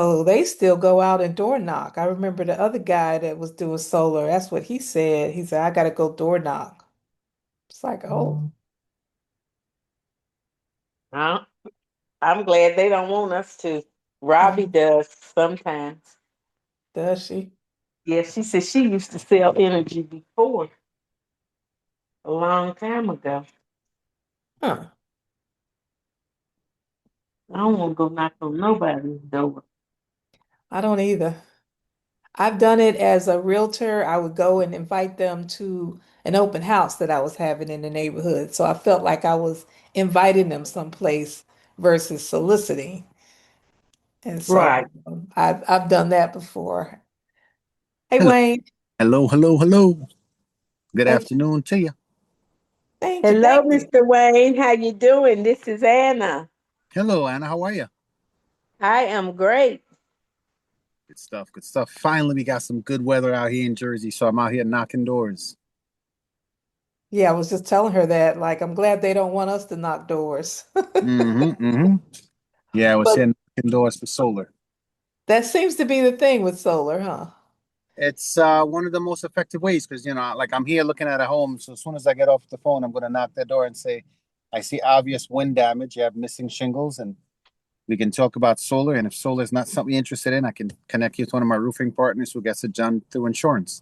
Oh, they still go out and door knock. I remember the other guy that was doing solar. That's what he said. He said, I gotta go door knock. It's like, oh, Uh, I'm glad they don't want us to. Robbie um, does sometimes. does she? Yeah, she said she used to sell energy before, a long time ago. Huh. I don't want to go knock on nobody's door. I don't either. I've done it as a realtor. I would go and invite them to an open house that I was having in the neighborhood. So I felt like I was inviting them someplace versus soliciting. And Right. so I've done that before. Hey, Hello, Wayne, hello, hello, hello. Good thank you. afternoon to you. Thank you. Hello, Thank you. Mr. Wayne. How you doing? This is Anna. Hello, Anna. How are you? I am great. Good stuff. Good stuff. Finally, we got some good weather out here in Jersey, so I'm out here knocking doors. Yeah, I was just telling her that, like, I'm glad they don't want us to knock doors. Mm-hmm. Mm-hmm. Yeah, I was But here knocking doors for solar. that seems to be the thing with solar, huh? It's one of the most effective ways because like I'm here looking at a home. So as soon as I get off the phone, I'm going to knock that door and say, "I see obvious wind damage. You have missing shingles, and we can talk about solar. And if solar is not something you're interested in, I can connect you to one of my roofing partners who gets it done through insurance."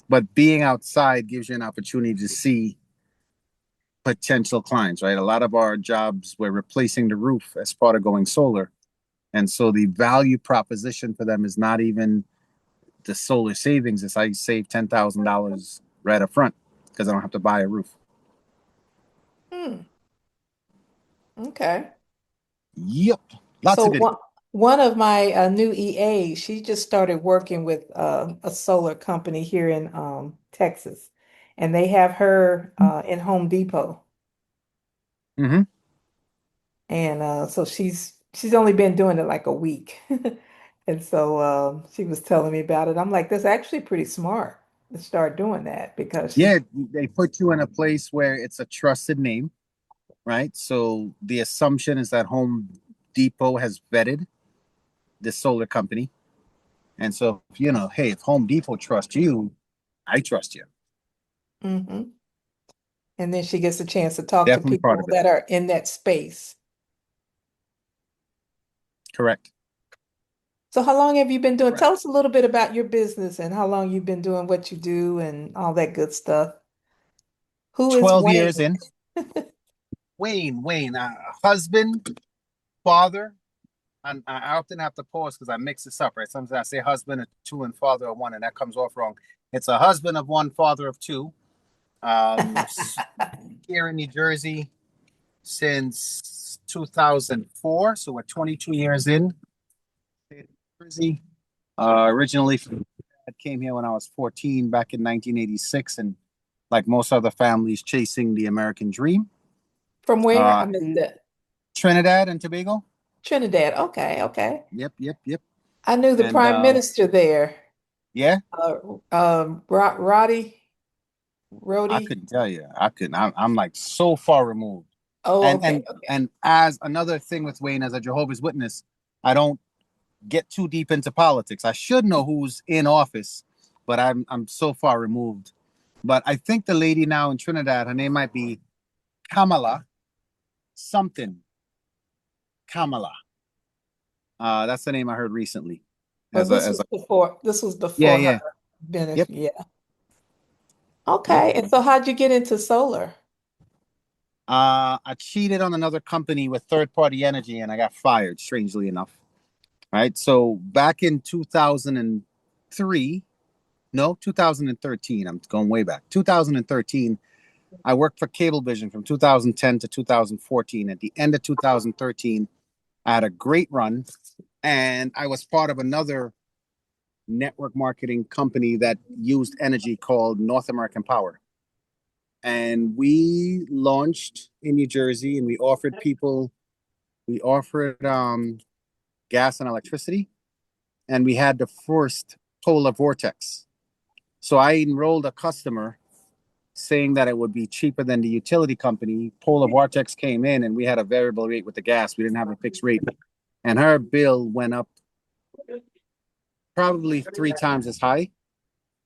But being outside gives you an opportunity to see potential clients, right? A lot of our jobs, we're replacing the roof as part of going solar. And so the value proposition for them is not even the solar savings. It's I save $10,000 right up front because I don't have to buy a roof. Hmm. Okay. Yep. Lots So of good. one of my new EAs, she just started working with a solar company here in Texas, and they have her in Home Depot, Mm-hmm. and so she's only been doing it like a week, and so she was telling me about it. I'm like, that's actually pretty smart to start doing that because Yeah, she. they put you in a place where it's a trusted name, right? So the assumption is that Home Depot has vetted the solar company. And so, hey, if Home Depot trusts you, I trust you. Mhm. And then she gets a chance to talk to Definitely part people of it. that are in that space. Correct. So how long have you been doing? Correct. Tell us a little bit about your business and how long you've been doing what you do and all that good stuff. Who is 12 years Wayne? in. Wayne, husband, father. And I often have to pause because I mix this up, right? Sometimes I say husband of two and father of one, and that comes off wrong. It's a husband of one, father of two. Um, Here in New Jersey since 2004. So we're 22 years in. Jersey. Originally, I came here when I was 14 back in 1986, and like most other families, chasing the American dream. From where? Uh, I missed that. Trinidad and Tobago. Trinidad. Okay, okay. Yep, yep, yep. I knew the And prime minister there. yeah, Roddy, I Rhodey. couldn't tell you. I couldn't. I'm like so far removed. Oh, And okay, and okay. and as another thing with Wayne, as a Jehovah's Witness, I don't get too deep into politics. I should know who's in office, but I'm so far removed. But I think the lady now in Trinidad, her name might be Kamala something. Kamala. That's the name I heard recently. Well, As a as a this was Yeah, before yeah. her benefit. Yep. Yeah. Yep. Okay. And so how'd you get into solar? I cheated on another company with third party energy and I got fired, strangely enough. Right. So back in 2003, no, 2013, I'm going way back. 2013, I worked for Cablevision from 2010 to 2014. At the end of 2013, I had a great run and I was part of another network marketing company that used energy called North American Power. And we launched in New Jersey and we offered gas and electricity, and we had the first polar vortex. So I enrolled a customer saying that it would be cheaper than the utility company. Polar vortex came in, and we had a variable rate with the gas. We didn't have a fixed rate, and her bill went up probably 3 times as high.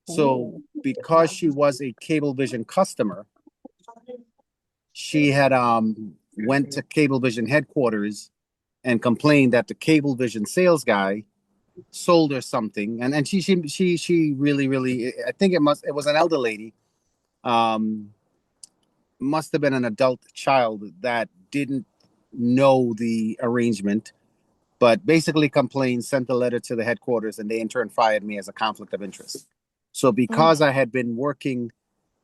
So because she was a Cablevision customer, she had went to Cablevision headquarters and complained that the Cablevision sales guy sold her something, and she really, I think it was an elder lady, um must have been an adult child that didn't know the arrangement, but basically complained, sent a letter to the headquarters, and they in turn fired me as a conflict of interest. So Mm. because I had been working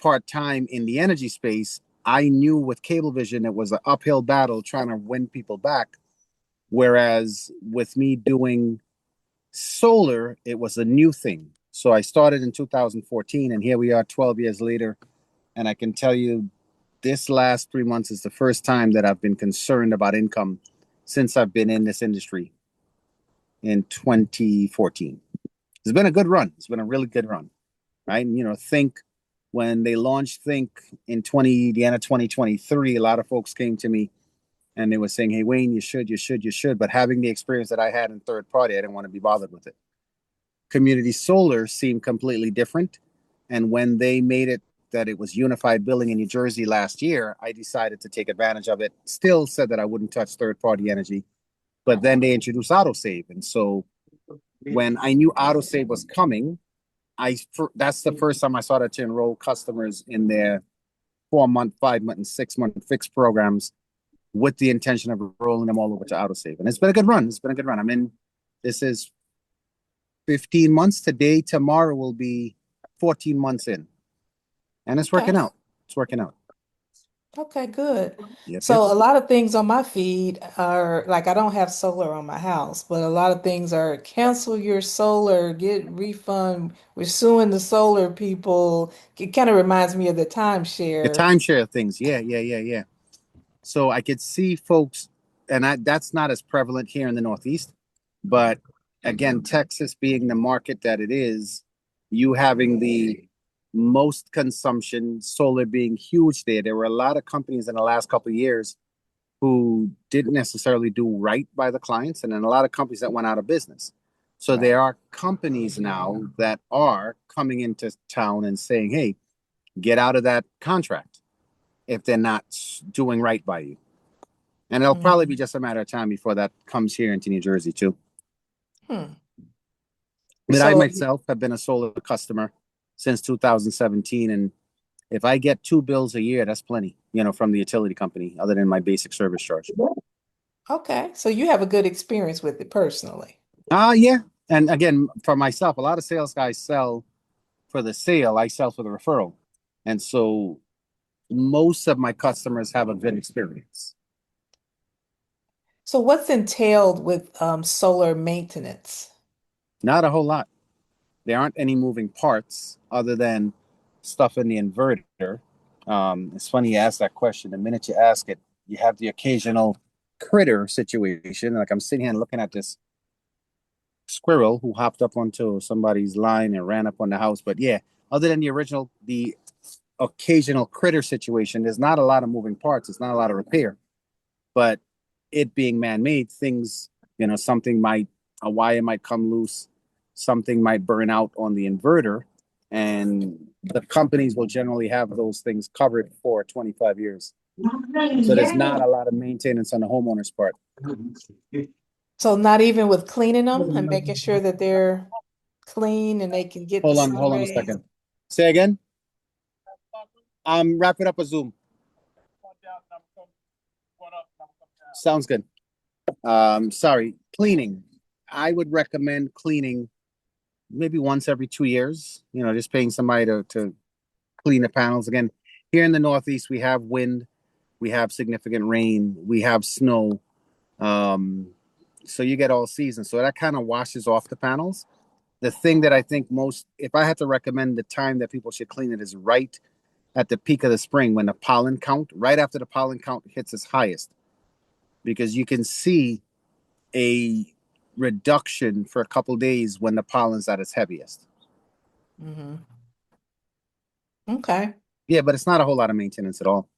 part-time in the energy space, I knew with Cablevision it was an uphill battle trying to win people back. Whereas with me doing solar, it was a new thing. So I started in 2014, and here we are 12 years later. And I can tell you, this last 3 months is the first time that I've been concerned about income since I've been in this industry in 2014. It's been a good run. It's been a really good run, right? And, think when they launched Think in the end of 2023, a lot of folks came to me and they were saying, "Hey, Wayne, you should." But having the experience that I had in third party, I didn't want to be bothered with it. Community solar seemed completely different. And when they made it that it was unified billing in New Jersey last year, I decided to take advantage of it. Still said that I wouldn't touch third party energy, but then they introduced autosave. And so when I knew autosave was coming, that's the first time I started to enroll customers in their 4-month, 5-month, and 6-month fixed programs with the intention of rolling them all over to autosave. And it's been a good run. It's been a good run. I mean, this is 15 months. Tomorrow will be 14 months in. And it's Okay. working out. It's working out. Okay, good. Yep, yep. So a lot of things on my feed are like I don't have solar on my house, but a lot of things are cancel your solar, get refund. We're suing the solar people. It kind of reminds me of the The timeshare. timeshare things. Yeah. So I could see folks, and that's not as prevalent here in the Northeast, but again, Texas being the market that it is, you having the most consumption, solar being huge there. There were a lot of companies in the last couple of years who didn't necessarily do right by the clients, and then a lot of companies that went out of business. So Right. there are companies now that are coming into town and saying, "Hey, get out of that contract if they're not doing right by you." And it'll probably be Mhm. just a matter of time before that comes here into New Jersey too. Hmm. But I So, myself have been a solar customer since 2017, and if I get 2 bills a year, that's plenty, from the utility company, other than my basic service charge. okay. So you have a good experience with it personally. Yeah. And again, for myself, a lot of sales guys sell for the sale. I sell for the referral. And so most of my customers have a good experience. So what's entailed with solar maintenance? Not a whole lot. There aren't any moving parts other than stuff in the inverter. It's funny you ask that question. The minute you ask it, you have the occasional critter situation. Like I'm sitting here and looking at this squirrel who hopped up onto somebody's line and ran up on the house. But yeah, other than the occasional critter situation, there's not a lot of moving parts. It's not a lot of repair. But it being man-made, things, a wire might come loose, something might burn out on the inverter, and the companies will generally have those things covered for 25 years. So there's not a lot of maintenance on the homeowner's part. So not even with cleaning them and making sure that they're clean and they can get the sun Hold on a rays. second. Say again. I'm wrapping up a Zoom. Sounds good. Sorry, cleaning. I would recommend cleaning maybe once every 2 years. Just paying somebody to clean the panels. Again, here in the Northeast, we have wind, we have significant rain, we have snow. Um, so you get all seasons. So that kind of washes off the panels. The thing that I think most, if I had to recommend the time that people should clean it, is right at the peak of the spring when the pollen count, right after the pollen count hits its highest, because you can see a reduction for a couple days when the pollen's at its heaviest. Hmm. Okay. Yeah, but it's not a whole lot of maintenance at all.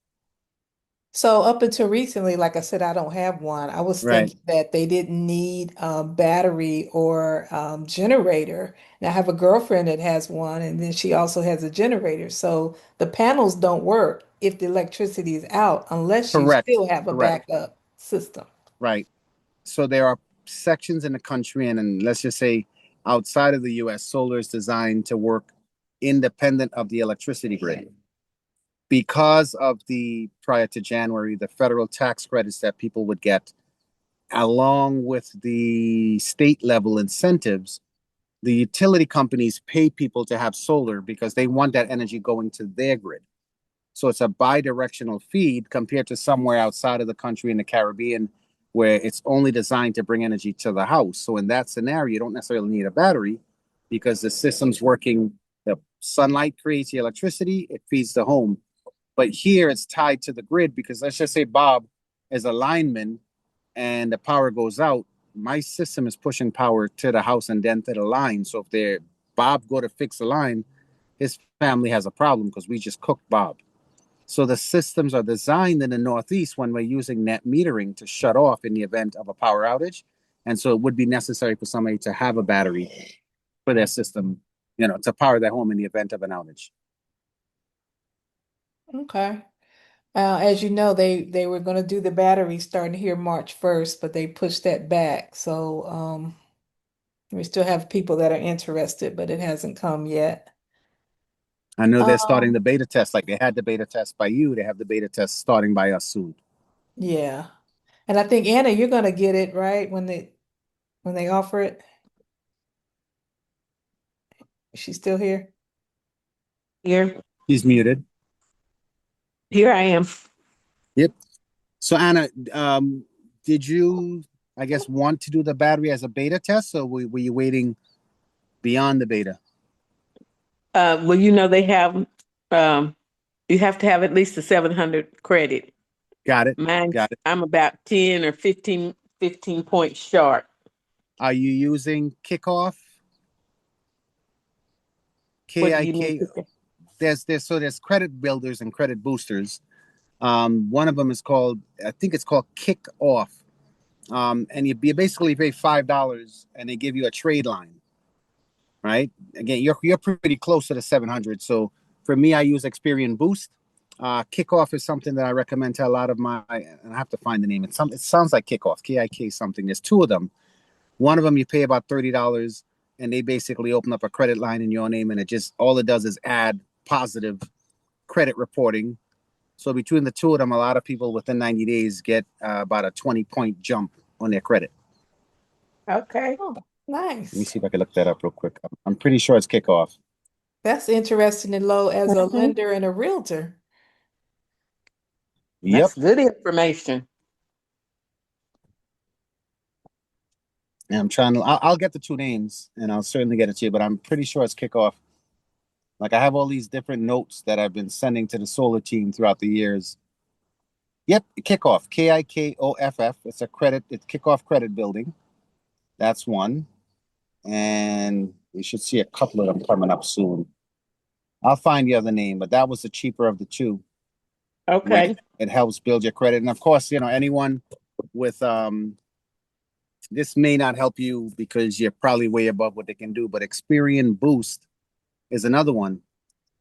So up until recently, like I said, I don't have one. I was Right. thinking that they didn't need battery or generator. And I have a girlfriend that has one, and then she also has a generator. So the panels don't work if the electricity is out unless you Correct. still have a Correct. backup system. Right. So there are sections in the country, and let's just say outside of the US, solar is designed to work independent of the electricity grid. Because of the prior to January, the federal tax credits that people would get, along with the state level incentives, the utility companies pay people to have solar because they want that energy going to their grid. So it's a bi-directional feed compared to somewhere outside of the country in the Caribbean where it's only designed to bring energy to the house. So in that scenario, you don't necessarily need a battery because the system's working. The sunlight creates the electricity, it feeds the home. But here it's tied to the grid because let's just say Bob is a lineman and the power goes out. My system is pushing power to the house and then to the line. So if they Bob go to fix the line, his family has a problem because we just cooked Bob. So the systems are designed in the Northeast when we're using net metering to shut off in the event of a power outage. And so it would be necessary for somebody to have a battery for their system, to power their home in the event of an outage. Okay. As you know, they were going to do the battery starting here March 1st, but they pushed that back. So we still have people that are interested, but it hasn't come yet. I know they're starting Um, the beta test, like they had the beta test by you. They have the beta test starting by us soon. yeah. And I think Anna, you're going to get it right when they offer it. Is she still here? Here, He's muted. here I am. Yep. So Anna, did you, I guess, want to do the battery as a beta test, or were you waiting beyond the beta? Well, they have, um, you have to have at least a 700 credit. Got it. Mine's, Got it. I'm about 10 or 15 points short. Are you using Kickoff? What do you mean? KIK. There's credit builders and credit boosters. One of them is called, I think it's called Kick Off. And you basically pay $5 and they give you a trade line, right? Again, you're pretty close to the 700. So for me, I use Experian Boost. Kickoff is something that I recommend to a lot of my, and I have to find the name. It sounds like Kickoff, KIK something. There's two of them. One of them you pay about $30 and they basically open up a credit line in your name and all it does is add positive credit reporting. So between the two of them, a lot of people within 90 days get about a 20-point jump on their credit. Okay. Oh, Let me nice. see if I can look that up real quick. I'm pretty sure it's Kickoff. That's interesting and low as a Mhm. lender and a realtor. Yep. That's good information. And I'll get the two names and I'll certainly get it to you, but I'm pretty sure it's Kickoff. Like I have all these different notes that I've been sending to the solar team throughout the years. Yep, Kickoff, Kikoff. It's Kickoff Credit Building. That's one. And we should see a couple of them coming up soon. I'll find the other name, but that was the cheaper of the two when Okay. it helps build your credit. And of course, anyone with this may not help you because you're probably way above what they can do, but Experian Boost is another one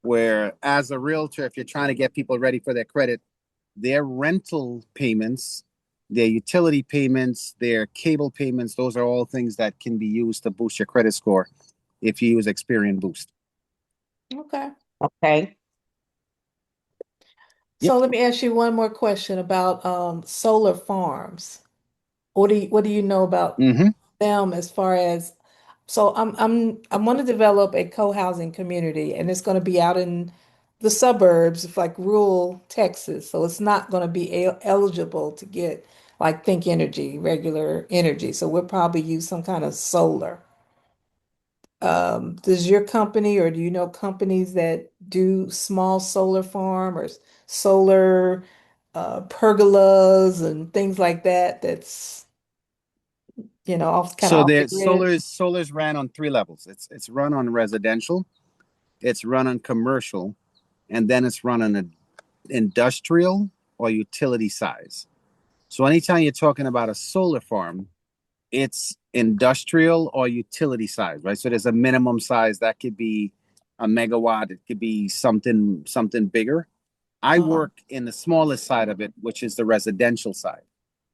where as a realtor, if you're trying to get people ready for their credit, their rental payments, their utility payments, their cable payments, those are all things that can be used to boost your credit score if you use Experian Boost. Okay. Okay. So Yep. let me ask you one more question about solar farms. What do you know about Mm-hmm. them as far as so I'm going to develop a co-housing community and it's going to be out in the suburbs of like rural Texas. So it's not going to be eligible to get like think energy, regular energy. So we'll probably use some kind of solar. Does your company or do you know companies that do small solar farm or solar pergolas and things like that that's off kind of So off the there's grid? solar's ran on three levels. It's run on residential, it's run on commercial, and then it's run on industrial. or utility size. So anytime you're talking about a solar farm, it's industrial or utility size, right? So there's a minimum size that could be a megawatt, it could be something bigger. I Uh-huh. work in the smallest side of it, which is the residential side.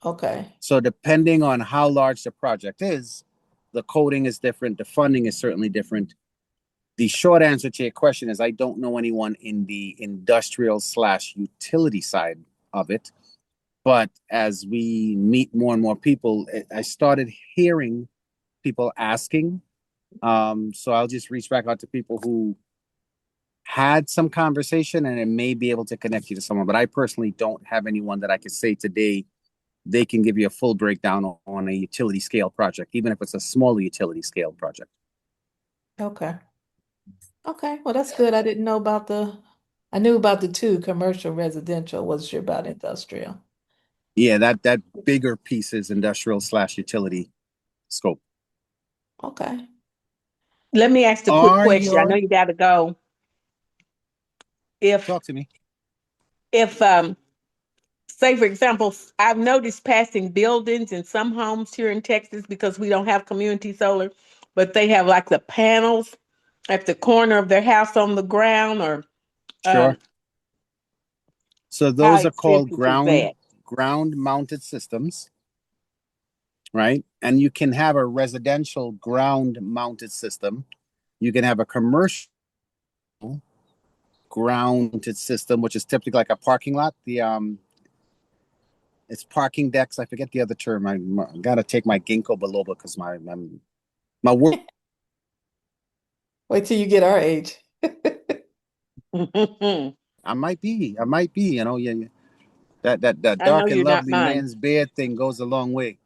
Okay. So depending on how large the project is, the coding is different, the funding is certainly different. The short answer to your question is I don't know anyone in the industrial slash utility side of it. But as we meet more and more people, I started hearing people asking. So I'll just reach back out to people who had some conversation and it may be able to connect you to someone. But I personally don't have anyone that I could say today they can give you a full breakdown on a utility scale project, even if it's a smaller utility scale project. Okay. Okay. Well, that's good. I didn't know about I knew about the two, commercial, residential. Wasn't sure about industrial. Yeah, that bigger piece is industrial slash utility scope. Okay. Let me ask a quick Are question. I know your you got to go. If Talk to me? if say for example, I've noticed passing buildings in some homes here in Texas because we don't have community solar, but they have like the panels at the corner of their house on the ground, or Sure. um, So how those are called expensive is that? ground mounted systems, right? And you can have a residential ground mounted system. You can have a commercial ground mounted system, which is typically like a parking lot. The it's parking decks. I forget the other term. I gotta take my ginkgo biloba because my work. Wait till you get our age. I might be. Yeah, yeah. That I know dark and you're not lovely mine. man's beard thing goes a long way.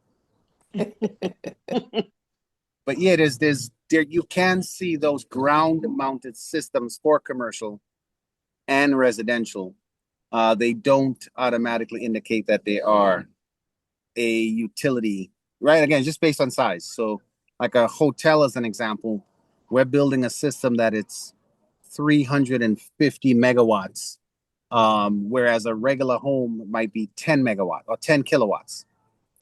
But yeah, there you can see those ground mounted systems for commercial and residential. They don't automatically indicate that they are a utility, right? Again, just based on size. So, like a hotel, as an example, we're building a system that it's 350 megawatts, whereas a regular home might be 10 megawatt or 10 kilowatts.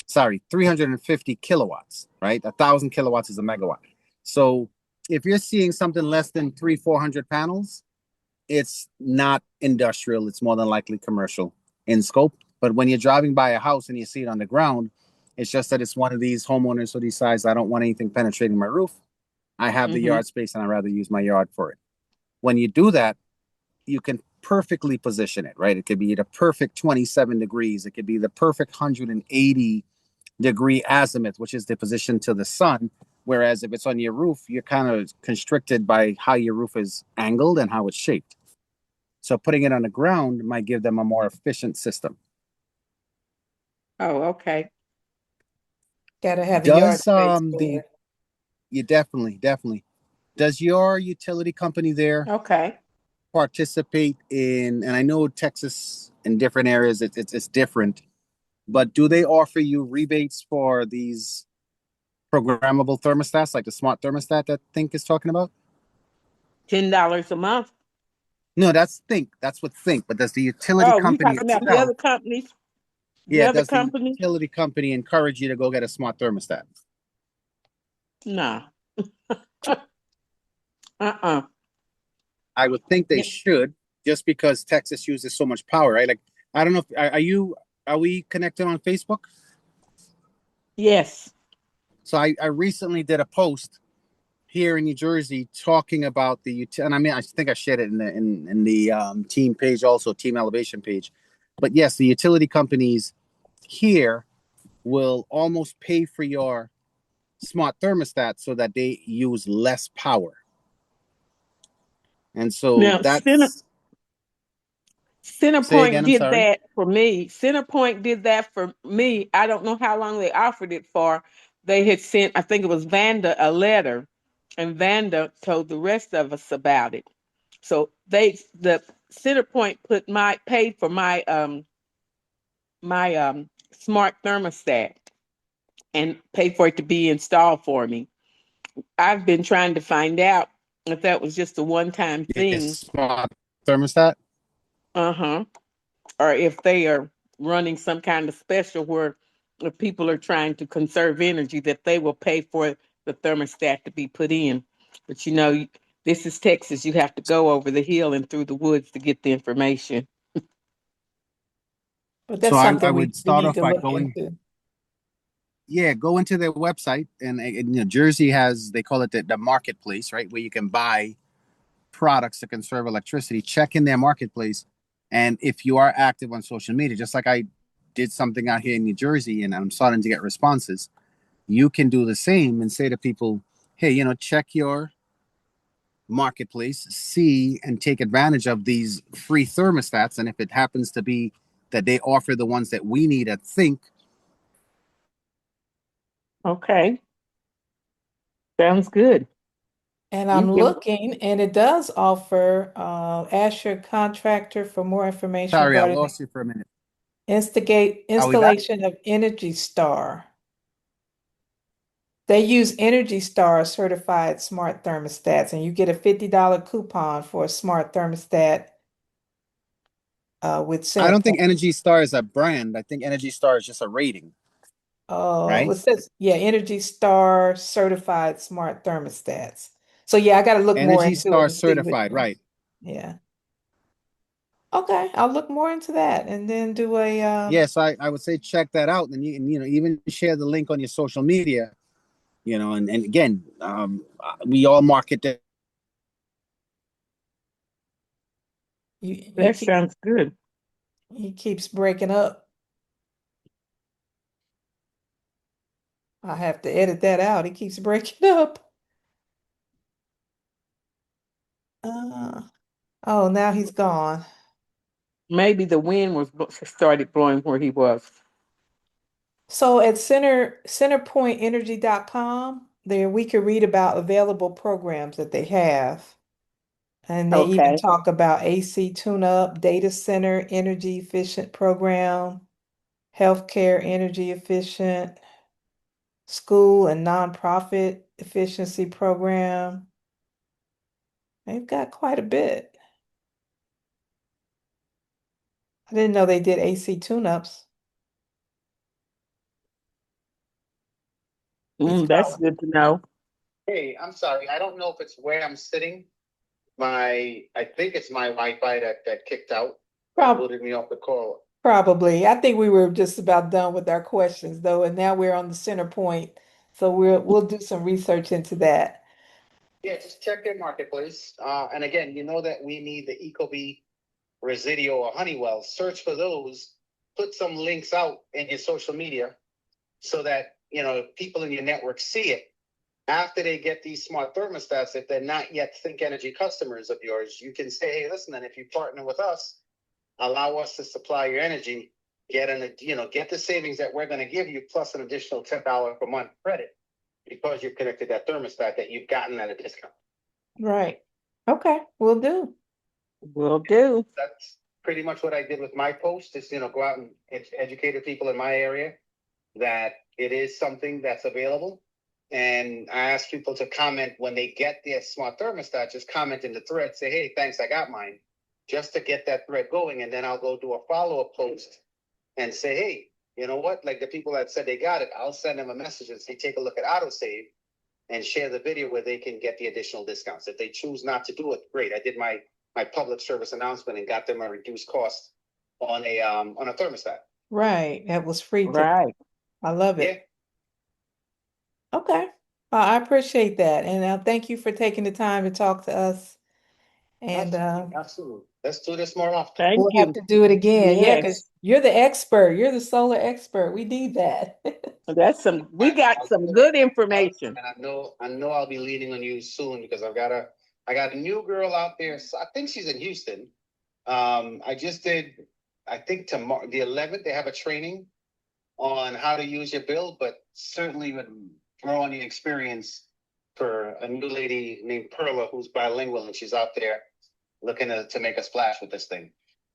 Sorry, 350 kilowatts, right? 1,000 kilowatts is a megawatt. So if you're seeing something less than 400 panels, it's not industrial. It's more than likely commercial in scope. But when you're driving by a house and you see it on the ground, it's just that it's one of these homeowners who decides I don't want anything penetrating my roof. I have the Hmm. yard space and I'd rather use my yard for it. When you do that, you can perfectly position it, right? It could be the perfect 27 degrees. It could be the perfect 180-degree azimuth, which is the position to the sun. Whereas if it's on your roof, you're kind of constricted by how your roof is angled and how it's shaped. So putting it on the ground might give them a more efficient system. Oh, okay. Gotta have a yard Does space for the it. You definitely does your utility company there Okay. participate in? And I know Texas in different areas it's different, but do they offer you rebates for these programmable thermostats, like the smart thermostat that Think is talking about? $10 a month. No, that's Think. That's what Think. But does the utility Oh, you company talking about the itself? other companies? The Yeah, other does the companies? utility company encourage you to go get a smart thermostat? No. Uh-uh. I would think they Yeah. should, just because Texas uses so much power, right? Like, I don't know if are we connected on Facebook? Yes. So I recently did a post here in New Jersey talking about and I mean I think I shared it in the team page, also team elevation page. But yes, the utility companies here will almost pay for your smart thermostat so that they use less power. And so Now, that's Say again, Centerpoint I'm did sorry. that for me. Centerpoint did that for me. I don't know how long they offered it for. They had sent, I think it was Vanda, a letter, and Vanda told the rest of us about it. So the Centerpoint paid for my smart thermostat and paid for it to be installed for me. I've been trying to find out if that was just a one-time Yes, thing. smart thermostat. Uh-huh. or if they are running some kind of special where if people are trying to conserve energy, that they will pay for the thermostat to be put in. But this is Texas. You have to go over the hill and through the woods to get the information. But So that's I something would we start need off to by look going, into. yeah, go into their website, and Jersey has, they call it the marketplace, right, where you can buy products to conserve electricity. Check in their marketplace, and if you are active on social media, just like I did something out here in New Jersey, and I'm starting to get responses, you can do the same and say to people, hey, check your marketplace, see and take advantage of these free thermostats. And if it happens to be that they offer the ones that we need, I think. Okay, sounds good. And You I'm can. looking, and it does offer ask your contractor for more information Sorry, I regarding the lost you for a minute. Are we back? installation of Energy Star. They use Energy Star certified smart thermostats, and you get a $50 coupon for a smart thermostat with I don't think CenterPoint. Energy Star is a brand. I think Energy Star is just a rating, Oh, right? it says, yeah, Energy Star certified smart thermostats. So yeah, I got to look more Energy into it Star and see which certified, one. right? Yeah. Okay, I'll look more into that and then do a Yes, I would say check that out, and even share the link on your social media. And again, we all market that. he That keep sounds good. he keeps breaking up. I have to edit that out. He keeps breaking up. Uh, oh, now he's gone. Maybe the wind started blowing where he was. So at centerpointenergy.com, there we could read about available programs that they have. And they even Okay. talk about AC tune-up, data center energy efficient program, healthcare energy efficient, school and nonprofit efficiency program. They've got quite a bit. I didn't know they did AC tune-ups. He's That's calling. good to know. Hey, I'm sorry. I don't know if it's where I'm sitting. I think it's my Wi-Fi that kicked out, Prob booted me off the call. Probably. I think we were just about done with our questions though, and now we're on the center point. So we'll do some research into that. Yeah, just check their marketplace. And again, you know that we need the Ecobee, Residio, or Honeywell. Search for those. Put some links out in your social media so that people in your network see it. After they get these smart thermostats, if they're not yet Think Energy customers of yours, you can say, hey, listen, and if you partner with us, allow us to supply your energy, get the savings that we're going to give you plus an additional $10 per month credit because you've connected that thermostat that you've gotten at a discount. Right. Okay, we'll do. Will do. That's pretty much what I did with my post is, go out and educate people in my area that it is something that's available. And I ask people to comment when they get their smart thermostat, just comment in the thread, say, hey, thanks, I got mine, just to get that thread going. And then I'll go do a follow-up post and say, hey, you know what? Like the people that said they got it, I'll send them a message and say, take a look at AutoSave and share the video where they can get the additional discounts. If they choose not to do it, great. I did my public service announcement and got them a reduced cost on a thermostat. Right. That was free to them. Right. I love Yeah, it. Okay. I appreciate that. And thank you for taking the time to talk to us. And absolutely. Let's do this more often. Thank we'll have you. to do it again. Yeah, because Yes. you're the expert. You're the solar expert. We need that. We got some good information. And I know I'll be leaning on you soon because I got a new girl out there. So I think she's in Houston. I just did, I think tomorrow, the 11th, they have a training on how to use your bill, but certainly would throw on the experience for a new lady named Perla who's bilingual and she's out there looking to make a splash with this thing.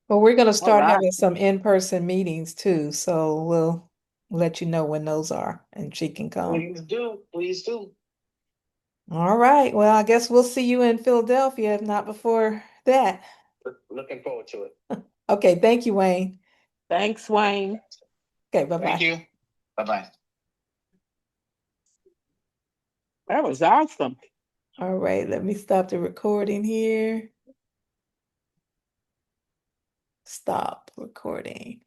Well, we're going to All start right. having some in-person meetings too. So we'll let you know when those are and she can come. Please do. Please do. All right. Well, I guess we'll see you in Philadelphia, if not before that. Looking forward to it. Okay, thank you, Wayne. Thanks, Wayne. Okay, Thank bye-bye. you. Bye-bye. That was awesome. All right, let me stop the recording here. Stop recording.